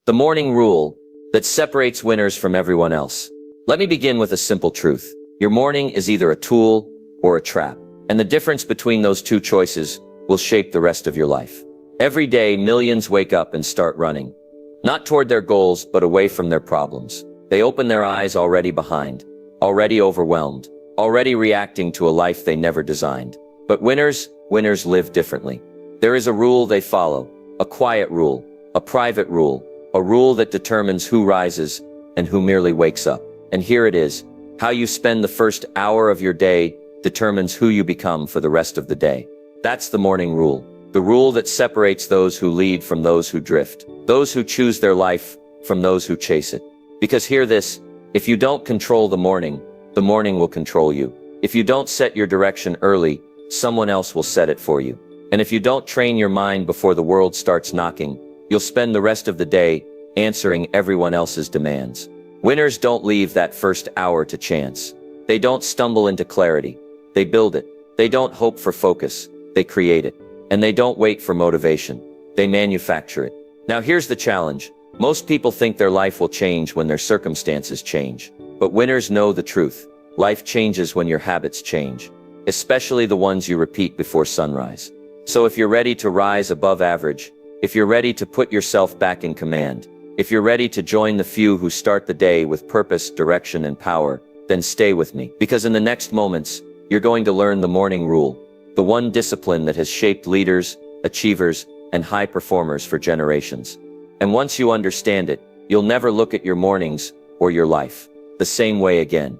The morning rule that separates winners from everyone else. Let me begin with a simple truth. Your morning is either a tool or a trap, and the difference between those two choices will shape the rest of your life. Every day, millions wake up and start running, not toward their goals, but away from their problems. They open their eyes already behind, already overwhelmed, already reacting to a life they never designed. But winners live differently. There is a rule they follow, a quiet rule, a private rule, a rule that determines who rises and who merely wakes up. And here it is. How you spend the first hour of your day determines who you become for the rest of the day. That's the morning rule. The rule that separates those who lead from those who drift, those who choose their life from those who chase it. Because hear this, if you don't control the morning will control you. If you don't set your direction early, someone else will set it for you. And if you don't train your mind before the world starts knocking, you'll spend the rest of the day answering everyone else's demands. Winners don't leave that first hour to chance. They don't stumble into clarity. They build it. They don't hope for focus. They create it. And they don't wait for motivation. They manufacture it. Now here's the challenge. Most people think their life will change when their circumstances change. But winners know the truth. Life changes when your habits change, especially the ones you repeat before sunrise. So if you're ready to rise above average, if you're ready to put yourself back in command, if you're ready to join the few who start the day with purpose, direction, and power, then stay with me. Because in the next moments, you're going to learn the morning rule, the one discipline that has shaped leaders, achievers, and high performers for generations. And once you understand it, you'll never look at your mornings or your life the same way again.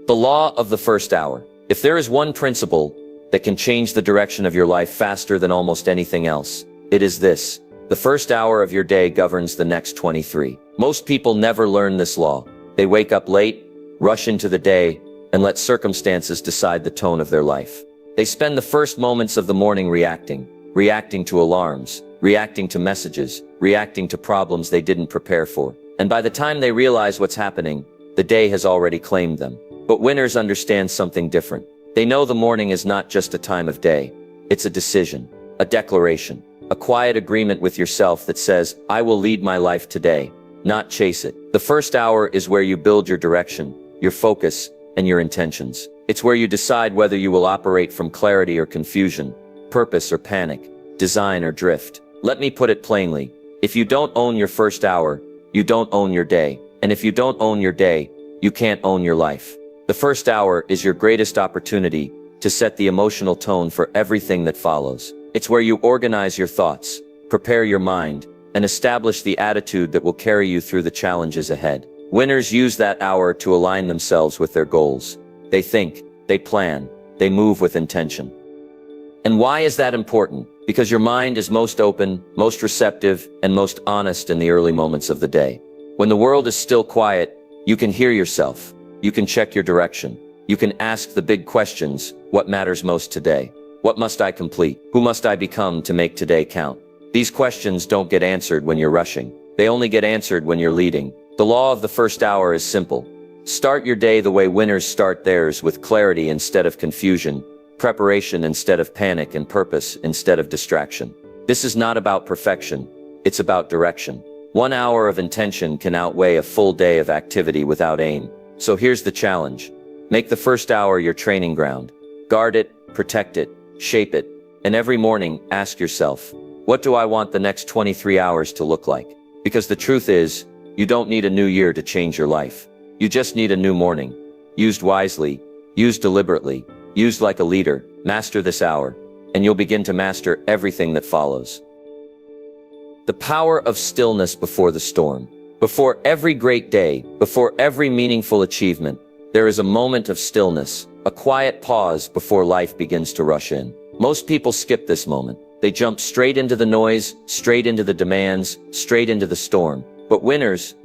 The law of the first hour. If there is one principle that can change the direction of your life faster than almost anything else, it is this. The first hour of your day governs the next 23. Most people never learn this law. They wake up late, rush into the day, and let circumstances decide the tone of their life. They spend the first moments of the morning reacting to alarms, reacting to messages, reacting to problems they didn't prepare for. And by the time they realize what's happening, the day has already claimed them. But winners understand something different. They know the morning is not just a time of day. It's a decision, a declaration, a quiet agreement with yourself that says, I will lead my life today, not chase it. The first hour is where you build your direction, your focus, and your intentions. It's where you decide whether you will operate from clarity or confusion, purpose or panic, design or drift. Let me put it plainly. If you don't own your first hour, you don't own your day. And if you don't own your day, you can't own your life. The first hour is your greatest opportunity to set the emotional tone for everything that follows. It's where you organize your thoughts, prepare your mind, and establish the attitude that will carry you through the challenges ahead. Winners use that hour to align themselves with their goals. They think, they plan, they move with intention. And why is that important? Because your mind is most open, most receptive, and most honest in the early moments of the day. When the world is still quiet, you can hear yourself. You can check your direction. You can ask the big questions. What matters most today? What must I complete? Who must I become to make today count? These questions don't get answered when you're rushing. They only get answered when you're leading. The law of the first hour is simple. Start your day the way winners start theirs, with clarity instead of confusion, preparation instead of panic, and purpose instead of distraction. This is not about perfection. It's about direction. 1 hour of intention can outweigh a full day of activity without aim. So here's the challenge. Make the first hour your training ground. Guard it, protect it, shape it, and every morning ask yourself, what do I want the next 23 hours to look like? Because the truth is, you don't need a new year to change your life. You just need a new morning. Used wisely, used deliberately, used like a leader. Master this hour, and you'll begin to master everything that follows. The power of stillness before the storm. Before every great day, before every meaningful achievement, there is a moment of stillness, a quiet pause before life begins to rush in. Most people skip this moment. They jump straight into the noise, straight into the demands, straight into the storm. But winners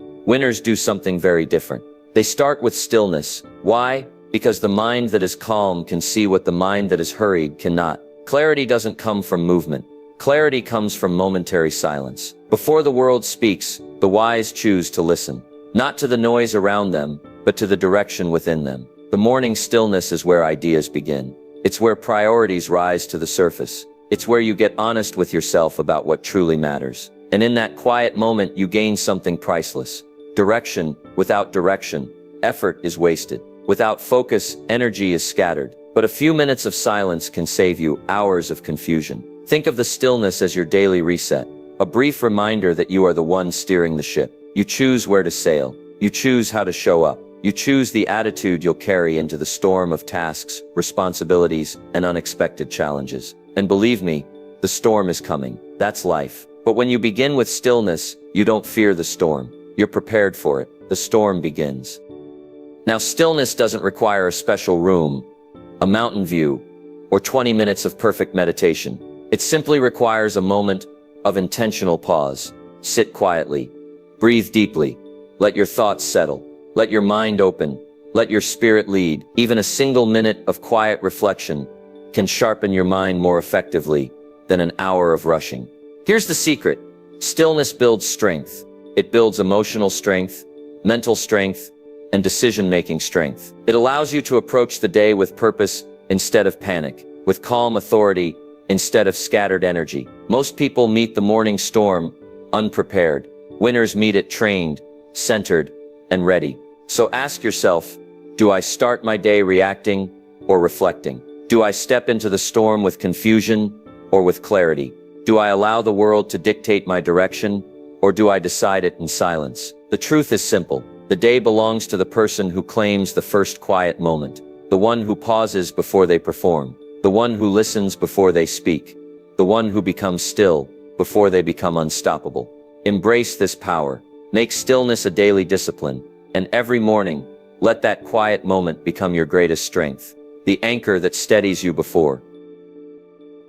do something very different. They start with stillness. Why? Because the mind that is calm can see what the mind that is hurried cannot. Clarity doesn't come from movement. Clarity comes from momentary silence. Before the world speaks, the wise choose to listen. Not to the noise around them, but to the direction within them. The morning stillness is where ideas begin. It's where priorities rise to the surface. It's where you get honest with yourself about what truly matters. And in that quiet moment, you gain something priceless. Direction. Without direction, effort is wasted. Without focus, energy is scattered. But a few minutes of silence can save you hours of confusion. Think of the stillness as your daily reset. A brief reminder that you are the one steering the ship. You choose where to sail. You choose how to show up. You choose the attitude you'll carry into the storm of tasks, responsibilities, and unexpected challenges. And believe me, the storm is coming. That's life. But when you begin with stillness, you don't fear the storm. You're prepared for it. The storm begins. Now, stillness doesn't require a special room, a mountain view, or 20 minutes of perfect meditation. It simply requires a moment of intentional pause. Sit quietly. Breathe deeply. Let your thoughts settle. Let your mind open. Let your spirit lead. Even a single minute of quiet reflection can sharpen your mind more effectively than an hour of rushing. Here's the secret. Stillness builds strength. It builds emotional strength, mental strength, and decision-making strength. It allows you to approach the day with purpose instead of panic, with calm authority instead of scattered energy. Most people meet the morning storm unprepared. Winners meet it trained, centered, and ready. So ask yourself, do I start my day reacting or reflecting? Do I step into the storm with confusion or with clarity? Do I allow the world to dictate my direction, or do I decide it in silence? The truth is simple. The day belongs to the person who claims the first quiet moment, the one who pauses before they perform, the one who listens before they speak, the one who becomes still before they become unstoppable. Embrace this power. Make stillness a daily discipline, and every morning, let that quiet moment become your greatest strength, the anchor that steadies you before.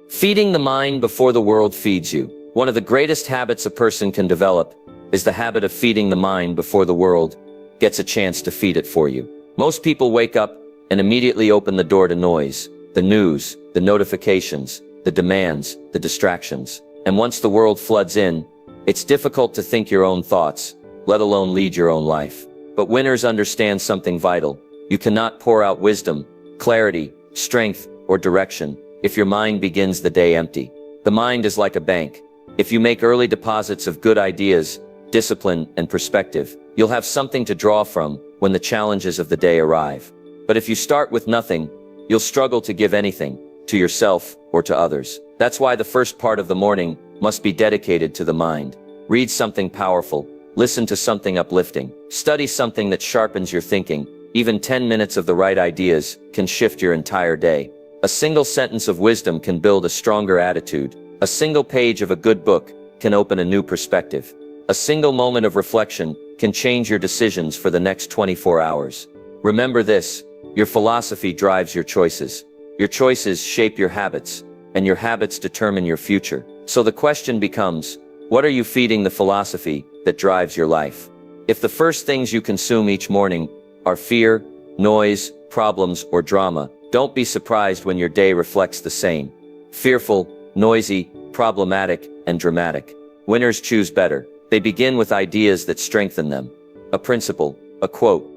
Feeding the mind before the world feeds you. One of the greatest habits a person can develop is the habit of feeding the mind before the world gets a chance to feed it for you. Most people wake up and immediately open the door to noise, the news, the notifications, the demands, the distractions. And once the world floods in, it's difficult to think your own thoughts, let alone lead your own life. But winners understand something vital. You cannot pour out wisdom, clarity, strength, or direction if your mind begins the day empty. The mind is like a bank. If you make early deposits of good ideas, discipline, and perspective, you'll have something to draw from when the challenges of the day arrive. But if you start with nothing, you'll struggle to give anything, to yourself or to others. That's why the first part of the morning must be dedicated to the mind. Read something powerful, listen to something uplifting, study something that sharpens your thinking. Even 10 minutes of the right ideas can shift your entire day. A single sentence of wisdom can build a stronger attitude. A single page of a good book can open a new perspective. A single moment of reflection can change your decisions for the next 24 hours. Remember this, your philosophy drives your choices. Your choices shape your habits, and your habits determine your future. So the question becomes, what are you feeding the philosophy that drives your life? If the first things you consume each morning are fear, noise, problems, or drama, don't be surprised when your day reflects the same. Fearful, noisy, problematic, and dramatic. Winners choose better. They begin with ideas that strengthen them. A principle, a quote,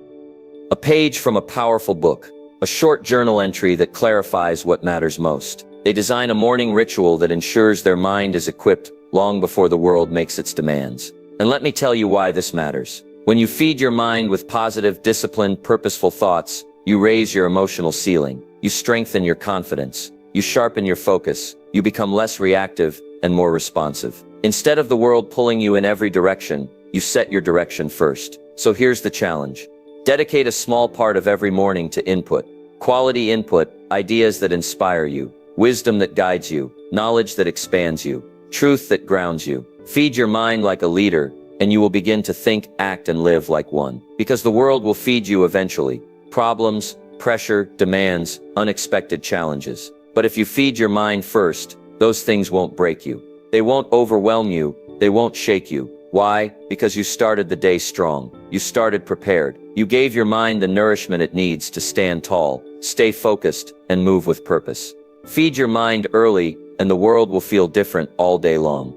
a page from a powerful book, a short journal entry that clarifies what matters most. They design a morning ritual that ensures their mind is equipped long before the world makes its demands. And let me tell you why this matters. When you feed your mind with positive, disciplined, purposeful thoughts, you raise your emotional ceiling. You strengthen your confidence. You sharpen your focus. You become less reactive and more responsive. Instead of the world pulling you in every direction, you set your direction first. So here's the challenge. Dedicate a small part of every morning to input. Quality input, ideas that inspire you, wisdom that guides you, knowledge that expands you, truth that grounds you. Feed your mind like a leader, and you will begin to think, act, and live like one. Because the world will feed you eventually. Problems, pressure, demands, unexpected challenges. But if you feed your mind first, those things won't break you. They won't overwhelm you. They won't shake you. Why? Because you started the day strong. You started prepared. You gave your mind the nourishment it needs to stand tall, stay focused, and move with purpose. Feed your mind early, and the world will feel different all day long.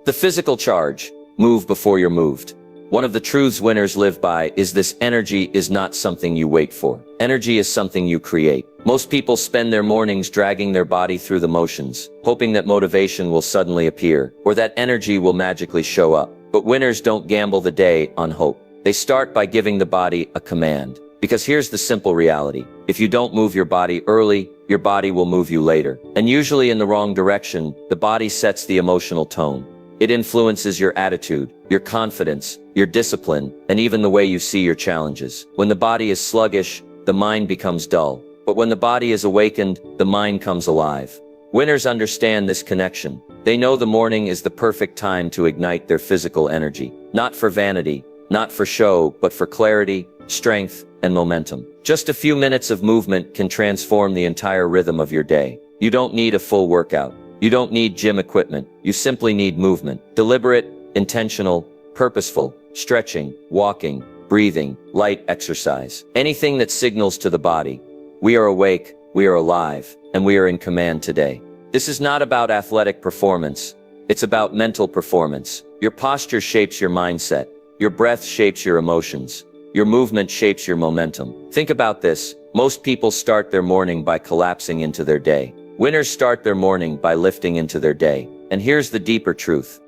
The physical charge. Move before you're moved. One of the truths winners live by is this: energy is not something you wait for. Energy is something you create. Most people spend their mornings dragging their body through the motions, hoping that motivation will suddenly appear, or that energy will magically show up. But winners don't gamble the day on hope. They start by giving the body a command. Because here's the simple reality: if you don't move your body early, your body will move you later. And usually in the wrong direction. The body sets the emotional tone. It influences your attitude, your confidence, your discipline, and even the way you see your challenges. When the body is sluggish, the mind becomes dull. But when the body is awakened, the mind comes alive. Winners understand this connection. They know the morning is the perfect time to ignite their physical energy. Not for vanity, not for show, but for clarity, strength, and momentum. Just a few minutes of movement can transform the entire rhythm of your day. You don't need a full workout. You don't need gym equipment. You simply need movement. Deliberate, intentional, purposeful, stretching, walking, breathing, light exercise. Anything that signals to the body, we are awake, we are alive, and we are in command today. This is not about athletic performance. It's about mental performance. Your posture shapes your mindset. Your breath shapes your emotions. Your movement shapes your momentum. Think about this. Most people start their morning by collapsing into their day. Winners start their morning by lifting into their day. And here's the deeper truth.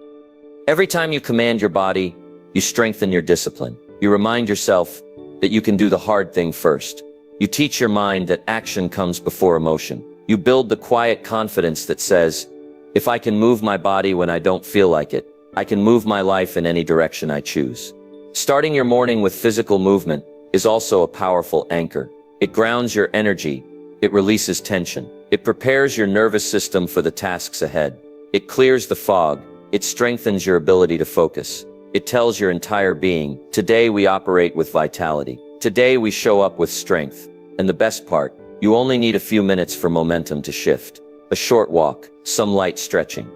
Every time you command your body, you strengthen your discipline. You remind yourself that you can do the hard thing first. You teach your mind that action comes before emotion. You build the quiet confidence that says, if I can move my body when I don't feel like it, I can move my life in any direction I choose. Starting your morning with physical movement is also a powerful anchor. It grounds your energy. It releases tension. It prepares your nervous system for the tasks ahead. It clears the fog. It strengthens your ability to focus. It tells your entire being, today we operate with vitality. Today we show up with strength. And the best part, you only need a few minutes for momentum to shift. A short walk, some light stretching,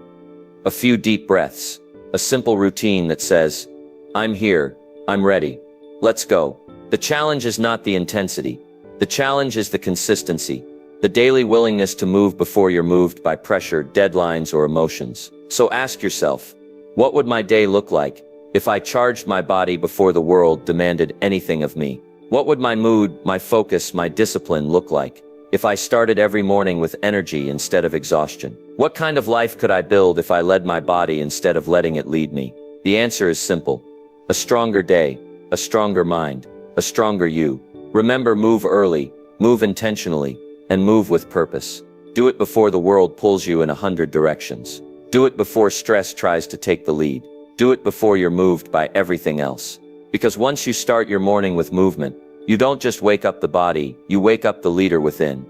a few deep breaths, a simple routine that says, I'm here, I'm ready, let's go. The challenge is not the intensity. The challenge is the consistency. The daily willingness to move before you're moved by pressure, deadlines, or emotions. So ask yourself, what would my day look like if I charged my body before the world demanded anything of me? What would my mood, my focus, my discipline look like if I started every morning with energy instead of exhaustion? What kind of life could I build if I led my body instead of letting it lead me? The answer is simple. A stronger day, a stronger mind, a stronger you. Remember, move early, move intentionally, and move with purpose. Do it before the world pulls you in 100 directions. Do it before stress tries to take the lead. Do it before you're moved by everything else. Because once you start your morning with movement, you don't just wake up the body, you wake up the leader within.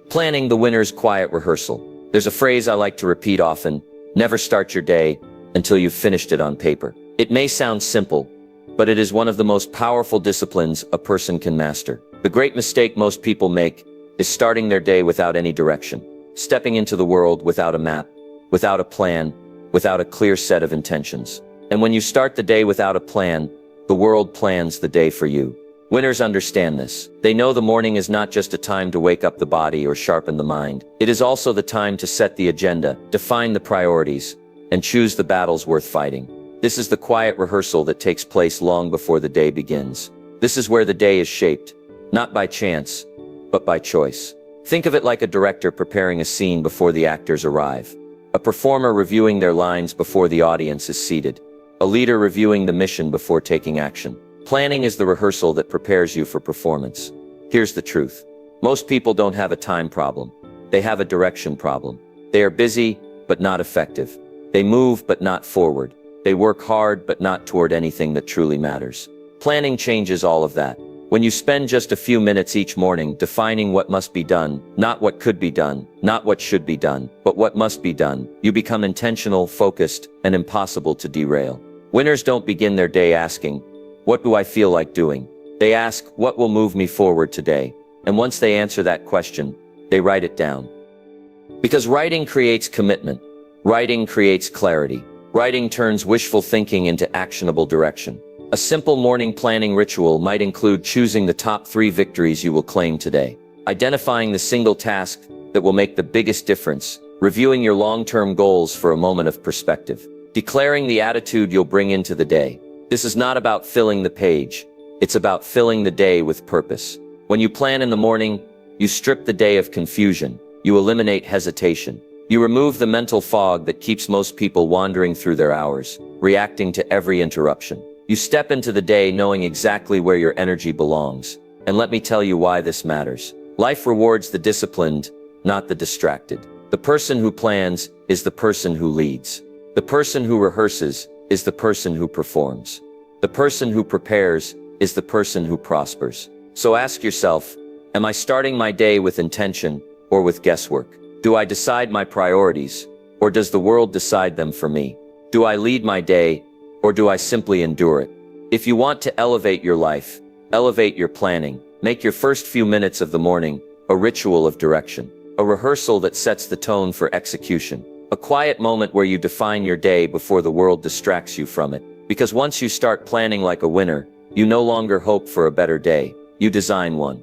Planning the winner's quiet rehearsal. There's a phrase I like to repeat often: never start your day until you've finished it on paper. It may sound simple, but it is one of the most powerful disciplines a person can master. The great mistake most people make is starting their day without any direction, stepping into the world without a map, without a plan, without a clear set of intentions. And when you start the day without a plan, the world plans the day for you. Winners understand this. They know the morning is not just a time to wake up the body or sharpen the mind. It is also the time to set the agenda, define the priorities, and choose the battles worth fighting. This is the quiet rehearsal that takes place long before the day begins. This is where the day is shaped, not by chance, but by choice. Think of it like a director preparing a scene before the actors arrive. A performer reviewing their lines before the audience is seated. A leader reviewing the mission before taking action. Planning is the rehearsal that prepares you for performance. Here's the truth. Most people don't have a time problem. They have a direction problem. They are busy, but not effective. They move, but not forward. They work hard, but not toward anything that truly matters. Planning changes all of that. When you spend just a few minutes each morning defining what must be done, not what could be done, not what should be done, but what must be done, you become intentional, focused, and impossible to derail. Winners don't begin their day asking, what do I feel like doing? They ask, what will move me forward today? And once they answer that question, they write it down. Because writing creates commitment. Writing creates clarity. Writing turns wishful thinking into actionable direction. A simple morning planning ritual might include choosing the top 3 victories you will claim today, identifying the single task that will make the biggest difference, reviewing your long-term goals for a moment of perspective, declaring the attitude you'll bring into the day, This is not about filling the page. It's about filling the day with purpose. When you plan in the morning, you strip the day of confusion. You eliminate hesitation. You remove the mental fog that keeps most people wandering through their hours, reacting to every interruption. You step into the day knowing exactly where your energy belongs. And let me tell you why this matters. Life rewards the disciplined, not the distracted. The person who plans is the person who leads. The person who rehearses is the person who performs. The person who prepares is the person who prospers. So ask yourself, am I starting my day with intention or with guesswork? Do I decide my priorities, or does the world decide them for me? Do I lead my day, or do I simply endure it? If you want to elevate your life, elevate your planning. Make your first few minutes of the morning a ritual of direction, a rehearsal that sets the tone for execution, a quiet moment where you define your day before the world distracts you from it. Because once you start planning like a winner, you no longer hope for a better day, you design one.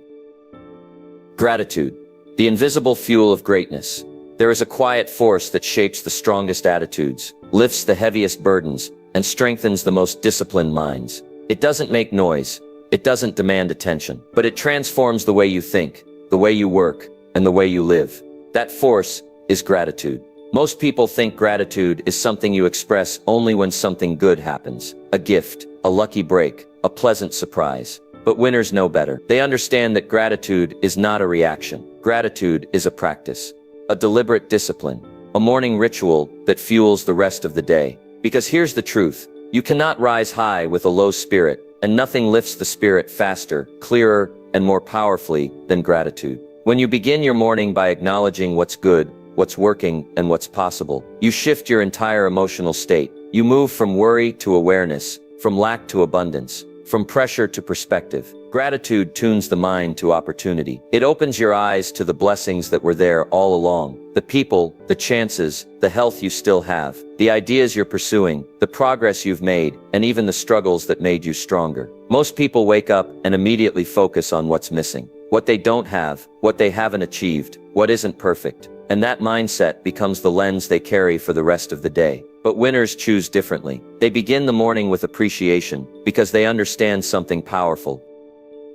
Gratitude, the invisible fuel of greatness. There is a quiet force that shapes the strongest attitudes, lifts the heaviest burdens, and strengthens the most disciplined minds. It doesn't make noise, it doesn't demand attention, but it transforms the way you think, the way you work, and the way you live. That force is gratitude. Most people think gratitude is something you express only when something good happens, a gift, a lucky break, a pleasant surprise. But winners know better. They understand that gratitude is not a reaction. Gratitude is a practice, a deliberate discipline, a morning ritual that fuels the rest of the day. Because here's the truth, you cannot rise high with a low spirit, and nothing lifts the spirit faster, clearer, and more powerfully than gratitude. When you begin your morning by acknowledging what's good, what's working, and what's possible, you shift your entire emotional state. You move from worry to awareness, from lack to abundance, from pressure to perspective. Gratitude tunes the mind to opportunity. It opens your eyes to the blessings that were there all along. The people, the chances, the health you still have, the ideas you're pursuing, the progress you've made, and even the struggles that made you stronger. Most people wake up and immediately focus on what's missing, what they don't have, what they haven't achieved, what isn't perfect. And that mindset becomes the lens they carry for the rest of the day. But winners choose differently. They begin the morning with appreciation because they understand something powerful.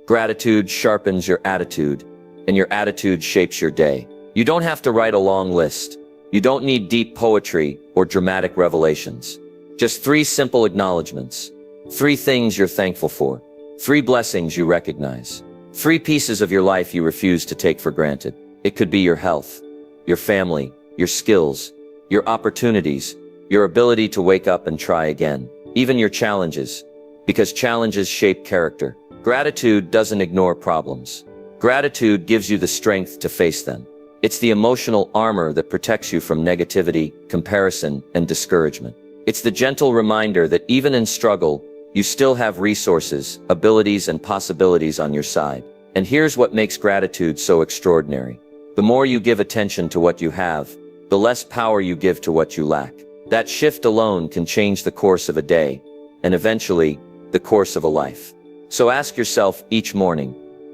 Gratitude sharpens your attitude, and your attitude shapes your day. You don't have to write a long list. You don't need deep poetry or dramatic revelations. Just 3 simple acknowledgments. 3 things you're thankful for. 3 blessings you recognize. 3 pieces of your life you refuse to take for granted. It could be your health, your family, your skills, your opportunities, your ability to wake up and try again, even your challenges, because challenges shape character. Gratitude doesn't ignore problems. Gratitude gives you the strength to face them. It's the emotional armor that protects you from negativity, comparison, and discouragement. It's the gentle reminder that even in struggle, you still have resources, abilities, and possibilities on your side. And here's what makes gratitude so extraordinary. The more you give attention to what you have, the less power you give to what you lack. That shift alone can change the course of a day, and eventually, the course of a life. So ask yourself each morning,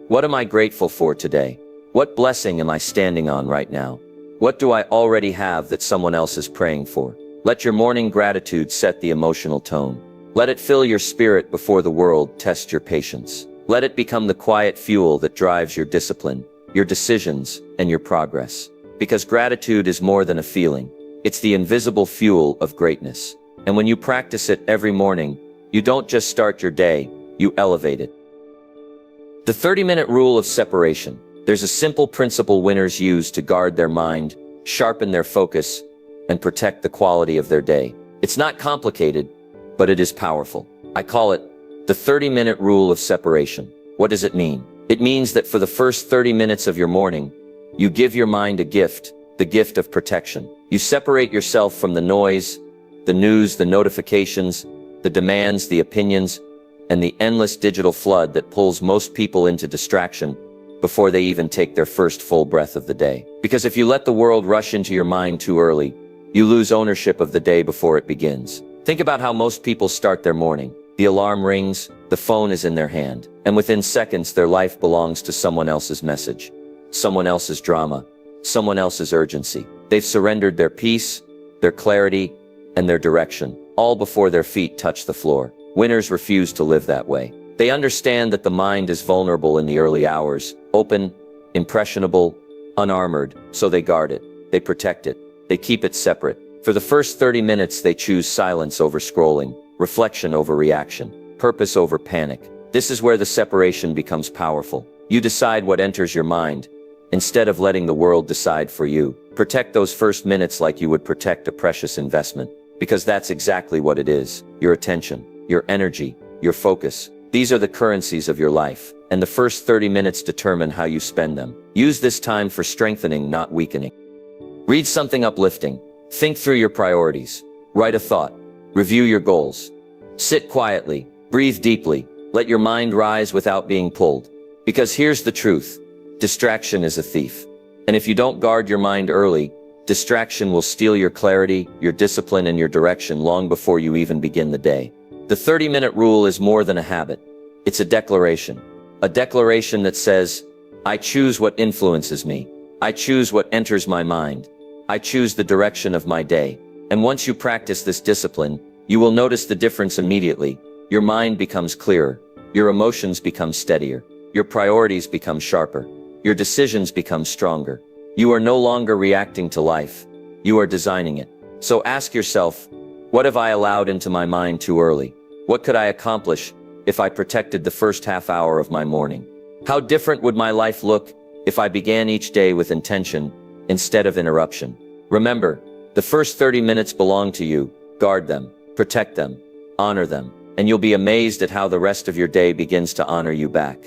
what am I grateful for today? What blessing am I standing on right now? What do I already have that someone else is praying for? Let your morning gratitude set the emotional tone. Let it fill your spirit before the world tests your patience. Let it become the quiet fuel that drives your discipline, your decisions, and your progress. Because gratitude is more than a feeling. It's the invisible fuel of greatness. And when you practice it every morning, you don't just start your day, you elevate it. The 30-minute rule of separation. There's a simple principle winners use to guard their mind, sharpen their focus, and protect the quality of their day. It's not complicated, but it is powerful. I call it the 30-minute rule of separation. What does it mean? It means that for the first 30 minutes of your morning, you give your mind a gift, the gift of protection. You separate yourself from the noise, the news, the notifications, the demands, the opinions, and the endless digital flood that pulls most people into distraction before they even take their first full breath of the day. Because if you let the world rush into your mind too early, you lose ownership of the day before it begins. Think about how most people start their morning. The alarm rings, the phone is in their hand, and within seconds their life belongs to someone else's message, someone else's drama, someone else's urgency. They've surrendered their peace, their clarity, and their direction, all before their feet touch the floor. Winners refuse to live that way. They understand that the mind is vulnerable in the early hours, open, impressionable, unarmored, so they guard it, they protect it, they keep it separate. For the first 30 minutes they choose silence over scrolling, reflection over reaction, purpose over panic. This is where the separation becomes powerful. You decide what enters your mind, instead of letting the world decide for you. Protect those first minutes like you would protect a precious investment, because that's exactly what it is. Your attention, your energy, your focus. These are the currencies of your life, and the first 30 minutes determine how you spend them. Use this time for strengthening, not weakening. Read something uplifting. Think through your priorities. Write a thought. Review your goals. Sit quietly. Breathe deeply. Let your mind rise without being pulled. Because here's the truth. Distraction is a thief. And if you don't guard your mind early, distraction will steal your clarity, your discipline, and your direction long before you even begin the day. The 30-minute rule is more than a habit. It's a declaration. A declaration that says, I choose what influences me. I choose what enters my mind. I choose the direction of my day. And once you practice this discipline, you will notice the difference immediately. Your mind becomes clearer. Your emotions become steadier. Your priorities become sharper. Your decisions become stronger. You are no longer reacting to life. You are designing it. So ask yourself, what have I allowed into my mind too early? What could I accomplish if I protected the first half hour of my morning? How different would my life look if I began each day with intention instead of interruption? Remember, the first 30 minutes belong to you. Guard them, protect them, honor them, and you'll be amazed at how the rest of your day begins to honor you back.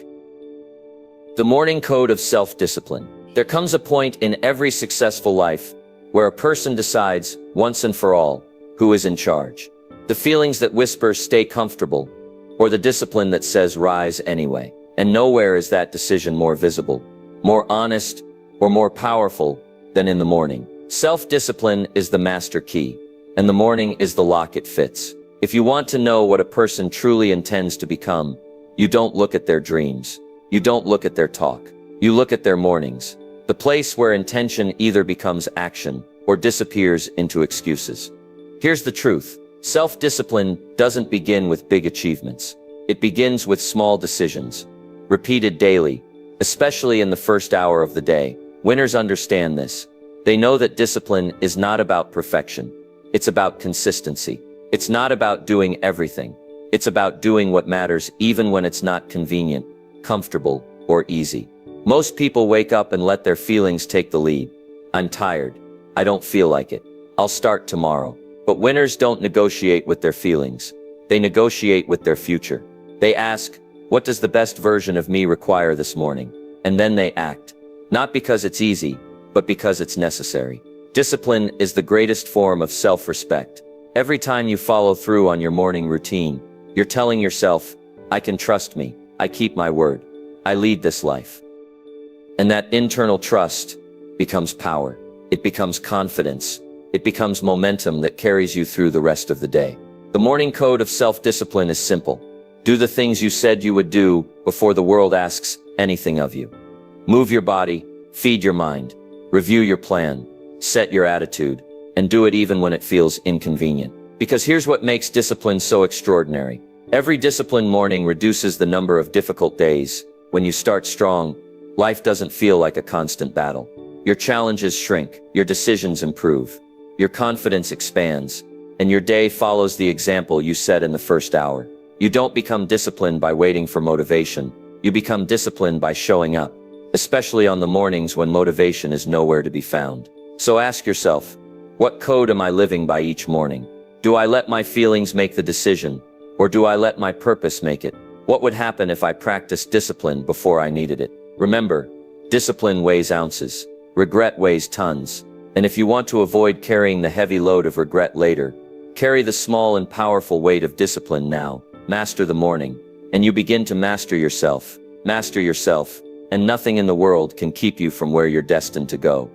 The morning code of self-discipline. There comes a point in every successful life where a person decides, once and for all, who is in charge. The feelings that whisper, stay comfortable, or the discipline that says, rise anyway. And nowhere is that decision more visible, more honest, or more powerful than in the morning. Self-discipline is the master key, and the morning is the lock it fits. If you want to know what a person truly intends to become, you don't look at their dreams. You don't look at their talk. You look at their mornings, the place where intention either becomes action or disappears into excuses. Here's the truth. Self-discipline doesn't begin with big achievements. It begins with small decisions, repeated daily, especially in the first hour of the day. Winners understand this. They know that discipline is not about perfection. It's about consistency. It's not about doing everything. It's about doing what matters even when it's not convenient, comfortable, or easy. Most people wake up and let their feelings take the lead. I'm tired. I don't feel like it. I'll start tomorrow. But winners don't negotiate with their feelings. They negotiate with their future. They ask, what does the best version of me require this morning? And then they act. Not because it's easy, but because it's necessary. Discipline is the greatest form of self-respect. Every time you follow through on your morning routine, you're telling yourself, I can trust me. I keep my word. I lead this life. And that internal trust becomes power. It becomes confidence. It becomes momentum that carries you through the rest of the day. The morning code of self-discipline is simple. Do the things you said you would do before the world asks anything of you. Move your body, feed your mind, review your plan, set your attitude, and do it even when it feels inconvenient. Because here's what makes discipline so extraordinary. Every disciplined morning reduces the number of difficult days. When you start strong, life doesn't feel like a constant battle. Your challenges shrink, your decisions improve, your confidence expands, and your day follows the example you set in the first hour. You don't become disciplined by waiting for motivation. You become disciplined by showing up, especially on the mornings when motivation is nowhere to be found. So ask yourself, what code am I living by each morning? Do I let my feelings make the decision, or do I let my purpose make it? What would happen if I practiced discipline before I needed it? Remember, discipline weighs ounces, regret weighs tons. And if you want to avoid carrying the heavy load of regret later, carry the small and powerful weight of discipline now. Master the morning, and you begin to master yourself. Master yourself, and nothing in the world can keep you from where you're destined to go.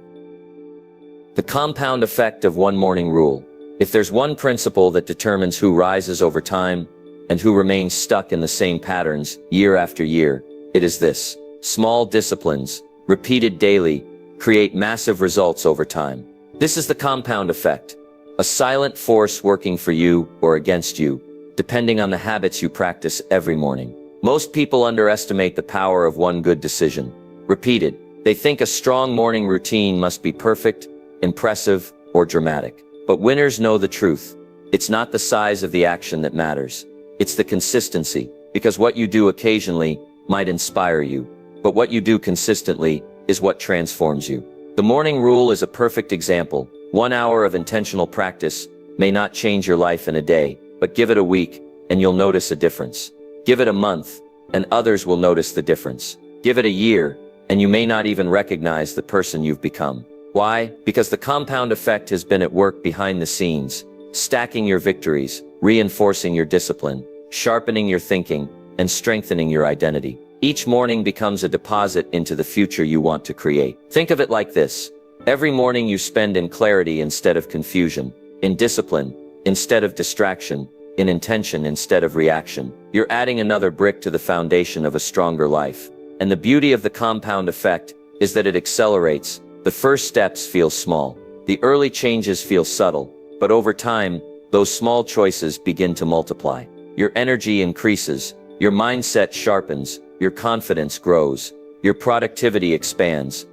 The compound effect of one morning rule. If there's one principle that determines who rises over time and who remains stuck in the same patterns year after year, it is this. Small disciplines, repeated daily, create massive results over time. This is the compound effect. A silent force working for you or against you, depending on the habits you practice every morning. Most people underestimate the power of one good decision. Repeated. They think a strong morning routine must be perfect, impressive, or dramatic. But winners know the truth. It's not the size of the action that matters. It's the consistency, because what you do occasionally might inspire you, but what you do consistently is what transforms you. The morning rule is a perfect example. 1 hour of intentional practice may not change your life in a day, but give it a week and you'll notice a difference. Give it a month and others will notice the difference. Give it a year and you may not even recognize the person you've become. Why? Because the compound effect has been at work behind the scenes, stacking your victories, reinforcing your discipline, sharpening your thinking, and strengthening your identity. Each morning becomes a deposit into the future you want to create. Think of it like this. Every morning you spend in clarity instead of confusion, in discipline instead of distraction, in intention instead of reaction. You're adding another brick to the foundation of a stronger life. And the beauty of the compound effect is that it accelerates. The first steps feel small. The early changes feel subtle. But over time, those small choices begin to multiply. Your energy increases. Your mindset sharpens. Your confidence grows. Your productivity expands.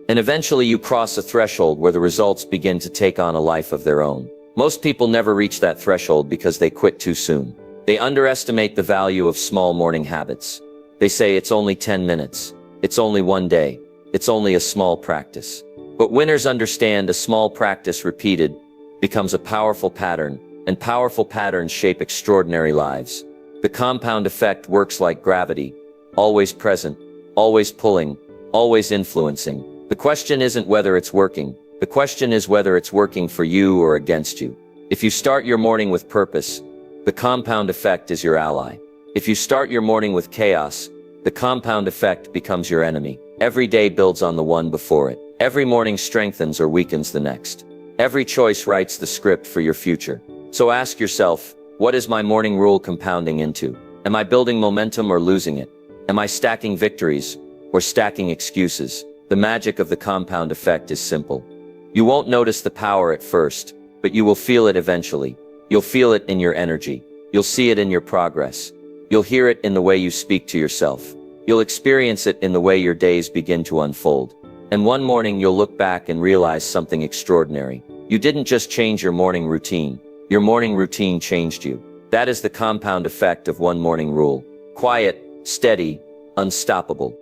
And eventually you cross a threshold where the results begin to take on a life of their own. Most people never reach that threshold because they quit too soon. They underestimate the value of small morning habits. They say it's only 10 minutes. It's only one day. It's only a small practice. But winners understand a small practice repeated becomes a powerful pattern, and powerful patterns shape extraordinary lives. The compound effect works like gravity, always present, always pulling, always influencing. The question isn't whether it's working. The question is whether it's working for you or against you. If you start your morning with purpose, the compound effect is your ally. If you start your morning with chaos, the compound effect becomes your enemy. Every day builds on the one before it. Every morning strengthens or weakens the next. Every choice writes the script for your future. So ask yourself, what is my morning rule compounding into? Am I building momentum or losing it? Am I stacking victories or stacking excuses? The magic of the compound effect is simple. You won't notice the power at first, but you will feel it eventually. You'll feel it in your energy. You'll see it in your progress. You'll hear it in the way you speak to yourself. You'll experience it in the way your days begin to unfold. And one morning you'll look back and realize something extraordinary. You didn't just change your morning routine. Your morning routine changed you. That is the compound effect of one morning rule. Quiet, steady, unstoppable.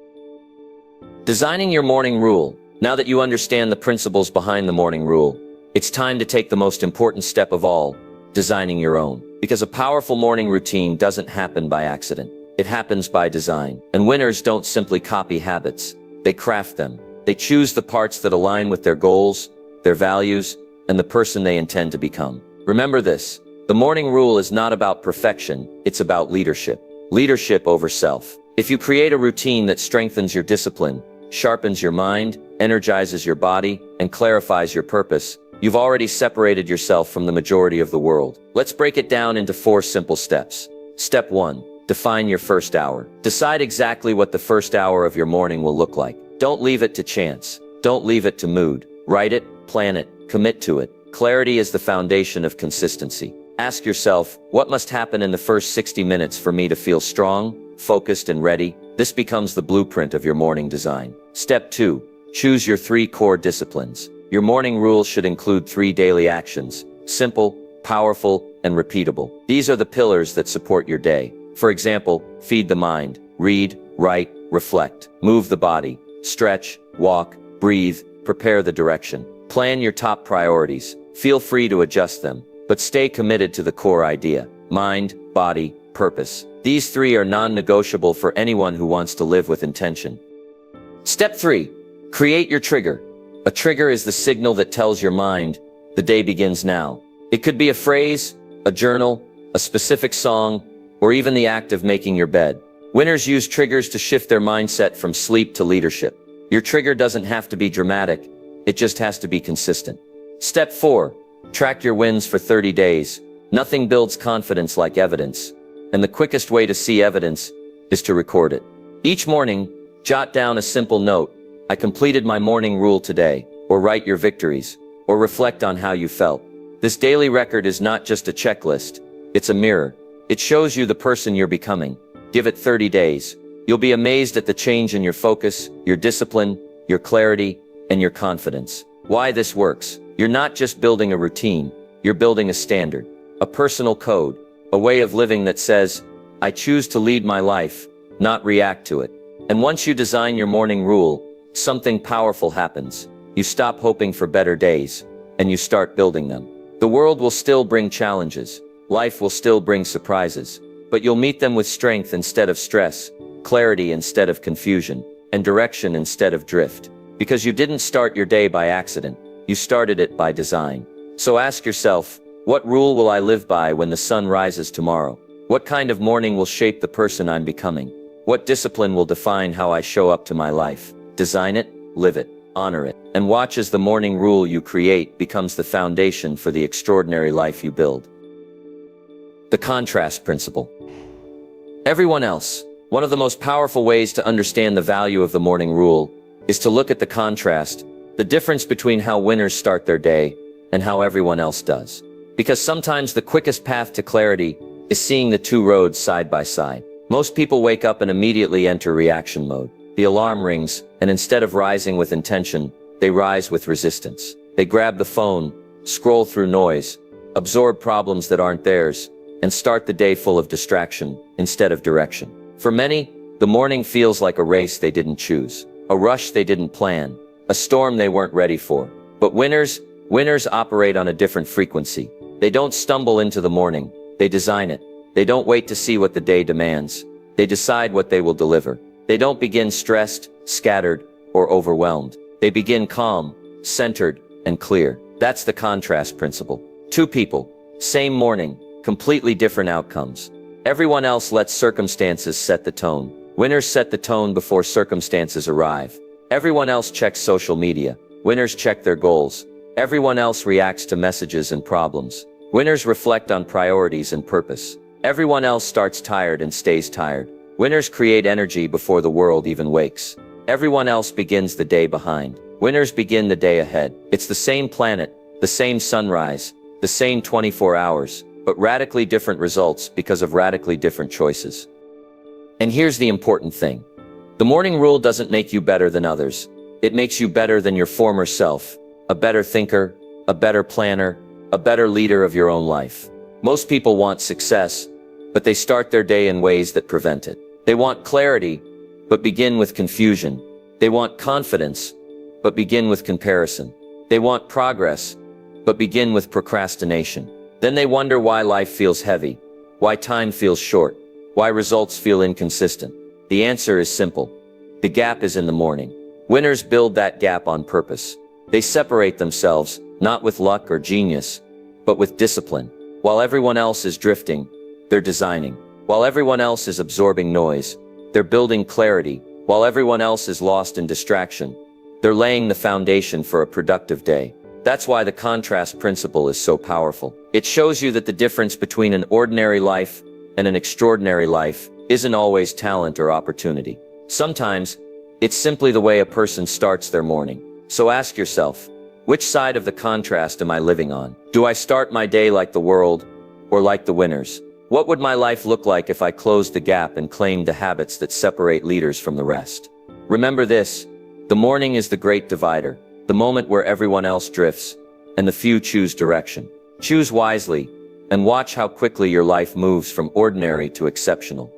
Designing your morning rule. Now that you understand the principles behind the morning rule, it's time to take the most important step of all, designing your own. Because a powerful morning routine doesn't happen by accident. It happens by design. And winners don't simply copy habits. They craft them. They choose the parts that align with their goals, their values, and the person they intend to become. Remember this, the morning rule is not about perfection, it's about leadership. Leadership over self. If you create a routine that strengthens your discipline, sharpens your mind, energizes your body, and clarifies your purpose, you've already separated yourself from the majority of the world. Let's break it down into 4 simple steps. Step 1. Define your first hour. Decide exactly what the first hour of your morning will look like. Don't leave it to chance. Don't leave it to mood. Write it, plan it, commit to it. Clarity is the foundation of consistency. Ask yourself, what must happen in the first 60 minutes for me to feel strong, focused, and ready? This becomes the blueprint of your morning design. Step 2. Choose your 3 core disciplines. Your morning rules should include 3 daily actions. Simple, powerful, and repeatable. These are the pillars that support your day. For example, feed the mind, read, write, reflect, move the body, stretch, walk, breathe, prepare the direction. Plan your top priorities. Feel free to adjust them, but stay committed to the core idea. Mind, body, purpose. These 3 are non-negotiable for anyone who wants to live with intention. Step 3. Create your trigger. A trigger is the signal that tells your mind, the day begins now. It could be a phrase, a journal, a specific song, or even the act of making your bed. Winners use triggers to shift their mindset from sleep to leadership. Your trigger doesn't have to be dramatic, it just has to be consistent. Step 4. Track your wins for 30 days. Nothing builds confidence like evidence, and the quickest way to see evidence is to record it. Each morning, jot down a simple note. I completed my morning rule today, or write your victories, or reflect on how you felt. This daily record is not just a checklist, It's a mirror. It shows you the person you're becoming. Give it 30 days. You'll be amazed at the change in your focus, your discipline, your clarity, and your confidence. Why this works? You're not just building a routine, you're building a standard, a personal code, a way of living that says, I choose to lead my life, not react to it. And once you design your morning rule, something powerful happens. You stop hoping for better days, and you start building them. The world will still bring challenges. Life will still bring surprises. But you'll meet them with strength instead of stress, clarity instead of confusion, and direction instead of drift. Because you didn't start your day by accident. You started it by design. So ask yourself, what rule will I live by when the sun rises tomorrow? What kind of morning will shape the person I'm becoming? What discipline will define how I show up to my life? Design it, live it, honor it, and watch as the morning rule you create becomes the foundation for the extraordinary life you build. The contrast principle. Everyone else. One of the most powerful ways to understand the value of the morning rule is to look at the contrast, the difference between how winners start their day and how everyone else does. Because sometimes the quickest path to clarity is seeing the two roads side by side. Most people wake up and immediately enter reaction mode. The alarm rings, and instead of rising with intention, they rise with resistance. They grab the phone, scroll through noise, absorb problems that aren't theirs, and start the day full of distraction instead of direction. For many, the morning feels like a race they didn't choose, a rush they didn't plan, a storm they weren't ready for. But winners operate on a different frequency. They don't stumble into the morning, they design it. They don't wait to see what the day demands. They decide what they will deliver. They don't begin stressed, scattered, or overwhelmed. They begin calm, centered, and clear. That's the contrast principle. Two people, same morning, completely different outcomes. Everyone else lets circumstances set the tone. Winners set the tone before circumstances arrive. Everyone else checks social media. Winners check their goals. Everyone else reacts to messages and problems. Winners reflect on priorities and purpose. Everyone else starts tired and stays tired. Winners create energy before the world even wakes. Everyone else begins the day behind. Winners begin the day ahead. It's the same planet, the same sunrise, the same 24 hours, but radically different results because of radically different choices. And here's the important thing. The morning rule doesn't make you better than others. It makes you better than your former self, a better thinker, a better planner, a better leader of your own life. Most people want success, but they start their day in ways that prevent it. They want clarity, but begin with confusion. They want confidence, but begin with comparison. They want progress, but begin with procrastination. Then they wonder why life feels heavy, why time feels short, why results feel inconsistent. The answer is simple. The gap is in the morning. Winners build that gap on purpose. They separate themselves, not with luck or genius, but with discipline. While everyone else is drifting, they're designing. While everyone else is absorbing noise, they're building clarity. While everyone else is lost in distraction, they're laying the foundation for a productive day. That's why the contrast principle is so powerful. It shows you that the difference between an ordinary life and an extraordinary life isn't always talent or opportunity. Sometimes, it's simply the way a person starts their morning. So ask yourself, which side of the contrast am I living on? Do I start my day like the world, or like the winners? What would my life look like if I closed the gap and claimed the habits that separate leaders from the rest? Remember this, the morning is the great divider, the moment where everyone else drifts, and the few choose direction. Choose wisely, and watch how quickly your life moves from ordinary to exceptional.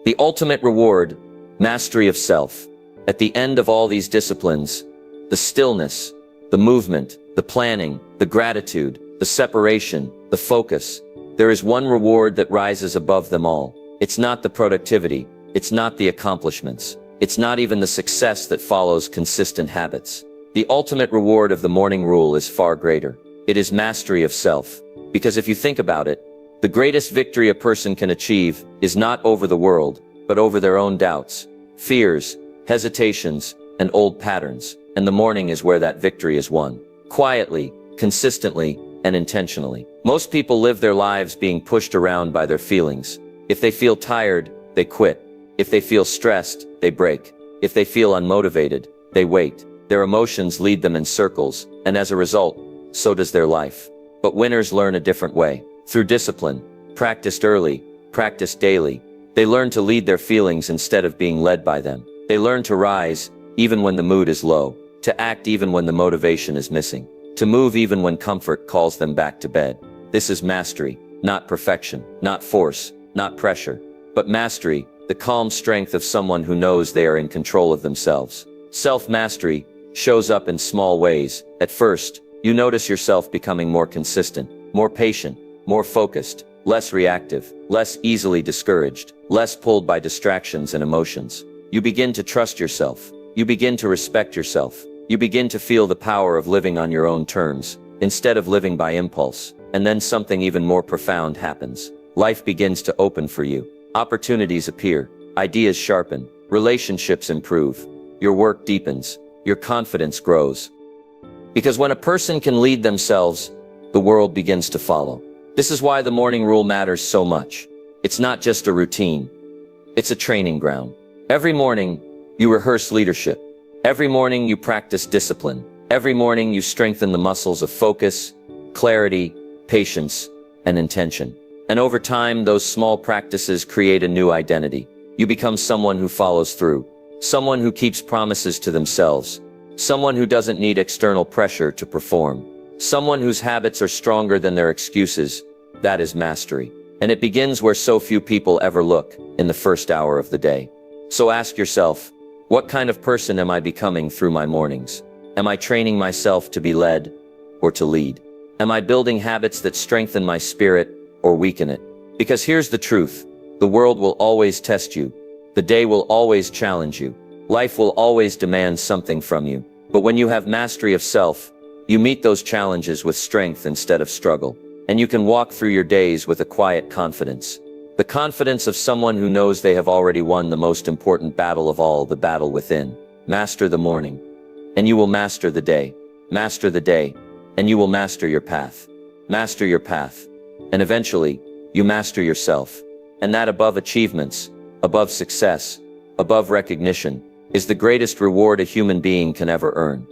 The ultimate reward, mastery of self. At the end of all these disciplines, the stillness, the movement, the planning, the gratitude, the separation, the focus, there is one reward that rises above them all. It's not the productivity, it's not the accomplishments, it's not even the success that follows consistent habits. The ultimate reward of the morning rule is far greater. It is mastery of self. Because if you think about it, the greatest victory a person can achieve is not over the world, but over their own doubts, fears, hesitations, and old patterns. And the morning is where that victory is won. Quietly, consistently, and intentionally. Most people live their lives being pushed around by their feelings. If they feel tired, they quit. If they feel stressed, they break. If they feel unmotivated, they wait. Their emotions lead them in circles, and as a result, so does their life. But winners learn a different way. Through discipline, practiced early, practiced daily, they learn to lead their feelings instead of being led by them. They learn to rise, even when the mood is low, to act even when the motivation is missing, to move even when comfort calls them back to bed. This is mastery, not perfection, not force, not pressure, but mastery, the calm strength of someone who knows they are in control of themselves. Self-mastery shows up in small ways. At first, you notice yourself becoming more consistent, more patient, more focused, less reactive, less easily discouraged, less pulled by distractions and emotions. You begin to trust yourself. You begin to respect yourself. You begin to feel the power of living on your own terms, instead of living by impulse. And then something even more profound happens. Life begins to open for you. Opportunities appear. Ideas sharpen. Relationships improve. Your work deepens. Your confidence grows. Because when a person can lead themselves, the world begins to follow. This is why the morning rule matters so much. It's not just a routine. It's a training ground. Every morning, you rehearse leadership. Every morning, you practice discipline. Every morning, you strengthen the muscles of focus, clarity, patience, and intention. And over time, those small practices create a new identity. You become someone who follows through, someone who keeps promises to themselves, someone who doesn't need external pressure to perform, someone whose habits are stronger than their excuses. That is mastery. And it begins where so few people ever look, in the first hour of the day. So ask yourself, what kind of person am I becoming through my mornings? Am I training myself to be led or to lead? Am I building habits that strengthen my spirit or weaken it? Because here's the truth. The world will always test you. The day will always challenge you. Life will always demand something from you. But when you have mastery of self, you meet those challenges with strength instead of struggle. And you can walk through your days with a quiet confidence. The confidence of someone who knows they have already won the most important battle of all, the battle within. Master the morning, and you will master the day. Master the day, and you will master your path. Master your path, and eventually, you master yourself. And that above achievements, above success, above recognition, is the greatest reward a human being can ever earn.